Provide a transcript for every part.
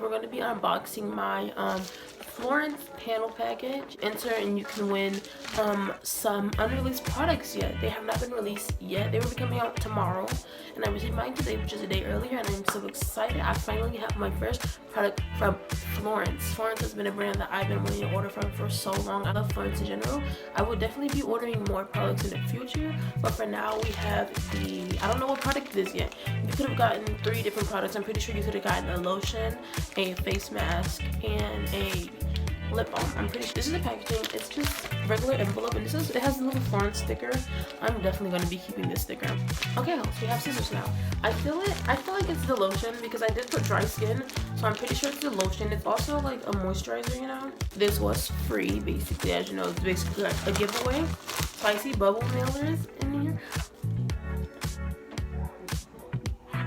we're going to be unboxing my Florence panel package. Enter and you can win some unreleased products yet. They have not been released yet. They will be coming out tomorrow, and I received mine today, which is a day earlier, and I'm so excited. I finally have my first product from Florence. Florence has been a brand that I've been wanting to order from for so long. I love Florence in general. I will definitely be ordering more products in the future, but for now we have I don't know what product it is yet. You could have gotten 3 different products. I'm pretty sure you could have gotten a lotion, a face mask, and a lip balm. I'm pretty sure this is the packaging. It's just regular envelope, and it has a little Florence sticker. I'm definitely going to be keeping this sticker. Okay, so we have scissors now. I feel like it's the lotion because I did put dry skin, so I'm pretty sure it's the lotion. It's also like a moisturizer, you know. This was free, basically. As you know, it's basically like a giveaway. So I see bubble mailers in here.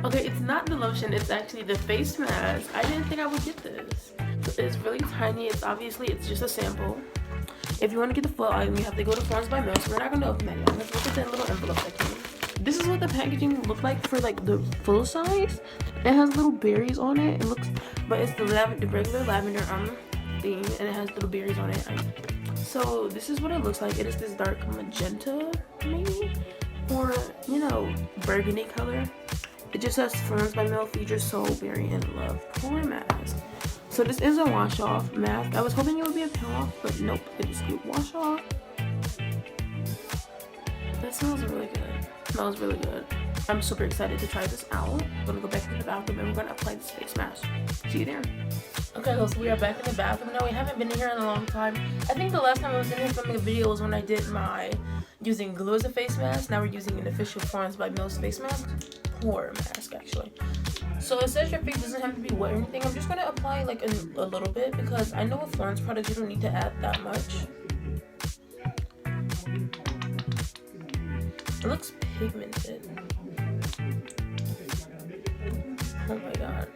Okay, it's not the lotion, it's actually the face mask. I didn't think I would get this. It's really tiny. It's just a sample. If you want to get the full item, you have to go to Florence by mail, so we're not going to open that yet. Let's look at that little envelope that came. This is what the packaging looked like for like the full size. It has little berries on it. But it's the regular lavender theme, and it has little berries on it. So this is what it looks like. It is this dark magenta, maybe, or you know, burgundy color. It just says Florence by Mail features Soul Berry and Love Pore mask. So this is a wash off mask. I was hoping it would be a peel off, but nope, it is a wash off. That smells really good. It smells really good. I'm super excited to try this out. I'm gonna go back to the bathroom and we're gonna apply this face mask. See you there. Okay, so we are back in the bathroom now. We haven't been here in a long time. I think the last time I was in here filming a video was when I did my using glue as a face mask. Now we're using an official Florence by Mills face mask. Pore mask, actually. So it says your face doesn't have to be wet or anything. I'm just gonna apply like a little bit because I know with Florence products you don't need to add that much. It looks pigmented. Oh my god.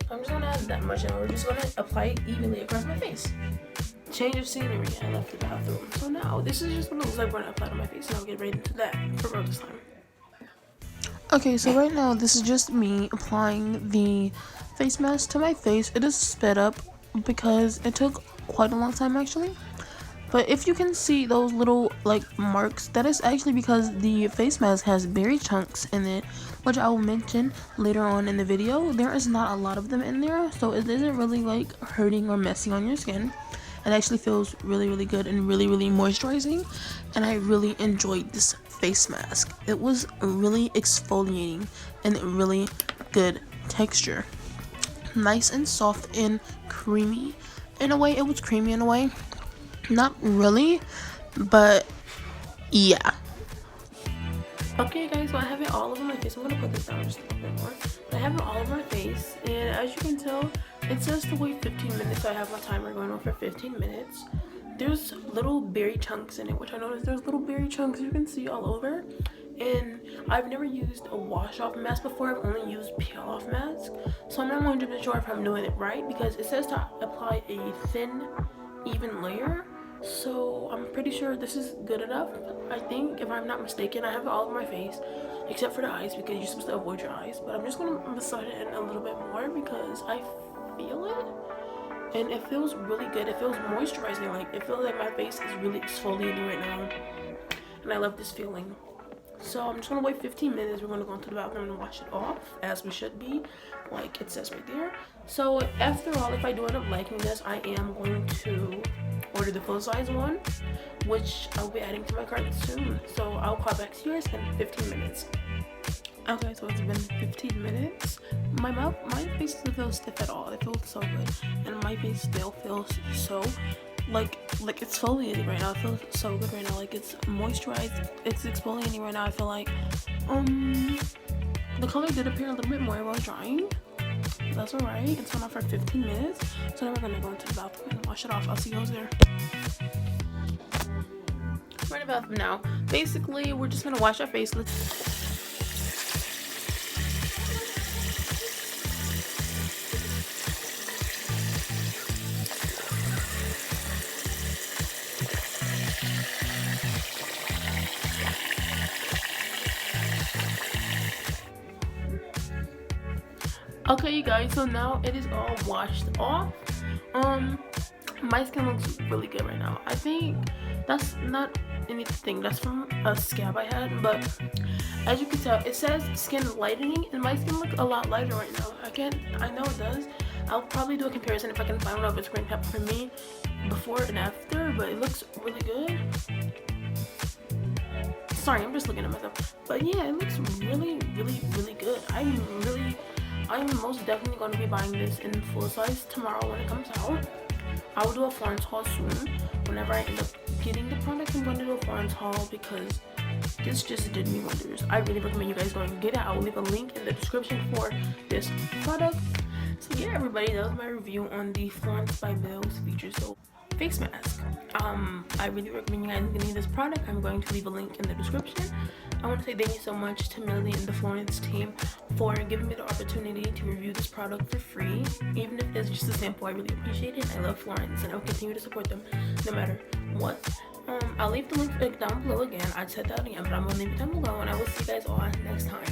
I'm just gonna add that much and we're just gonna apply it evenly across my face. Change of scenery. I left the bathroom. So now this is just what it looks like when I apply it on my face, and I'll get right into that for real this time. Okay, so right now this is just me applying the face mask to my face. It is sped up because it took quite a long time actually. But if you can see those little like marks, that is actually because the face mask has berry chunks in it, which I will mention later on in the video. There is not a lot of them in there, so it isn't really like hurting or messing on your skin. It actually feels really, really good and really, really moisturizing, and I really enjoyed this face mask. It was really exfoliating and really good texture. Nice and soft and creamy. In a way, it was creamy in a way. Not really, but yeah. Okay guys, so I have it all over my face. I'm gonna put this down just a little bit more. I have it all over my face, and as you can tell, it says to wait 15 minutes. So I have my timer going on for 15 minutes. There's little berry chunks in it, which I noticed there's little berry chunks you can see all over. And I've never used a wash off mask before. I've only used peel off mask, so I'm not 100% sure if I'm doing it right because it says to apply a thin, even layer. So I'm pretty sure this is good enough. I think, if I'm not mistaken, I have it all over my face except for the eyes because you're supposed to avoid your eyes. But I'm just gonna massage it in a little bit more because I feel it and it feels really good. It feels moisturizing. Like it feels like my face is really exfoliating right now, and I love this feeling. So I'm just gonna wait 15 minutes. We're gonna go into the bathroom and wash it off as we should be, like it says right there. So after all, if I do end up liking this, I am going to order the full size one, which I'll be adding to my cart soon. So I'll call back to you guys in 15 minutes. Okay, so it's been 15 minutes. My face doesn't feel stiff at all. It feels so good, and my face still feels so like it's exfoliating right now. It feels so good right now. Like it's moisturized. It's exfoliating right now. I feel like the color did appear a little bit more while drying. That's alright. It's on off for 15 minutes. So then we're gonna go into the bathroom and wash it off. I'll see you guys there. We're in the bathroom now. Basically, we're just gonna wash our face. Okay, you guys, so now it is all washed off. My skin looks really good right now. I think that's not anything, that's from a scab I had, but as you can tell, it says skin lightening, and my skin looks a lot lighter right now. I know it does. I'll probably do a comparison if I can find out if it's green pepper for me before and after, but it looks really good. Sorry, I'm just looking at myself, but yeah, it looks really good. I'm most definitely going to be buying this in full size tomorrow when it comes out. I will do a Florence haul soon. Whenever I end up getting the product, I'm going to do a Florence haul because this just did me wonders. I really recommend you guys go and get it. I will leave a link in the description for this product. So yeah, everybody, that was my review on the Florence by Bill's Feature Soap face mask. I really recommend you guys getting this product. I'm going to leave a link in the description. I want to say thank you so much to Millie and the Florence team for giving me the opportunity to review this product for free. Even if it's just a sample, I really appreciate it. I love Florence and I'll continue to support them no matter what. I'll leave the link down below again. I said that again, but I'm gonna leave it down below, and I will see you guys all next time.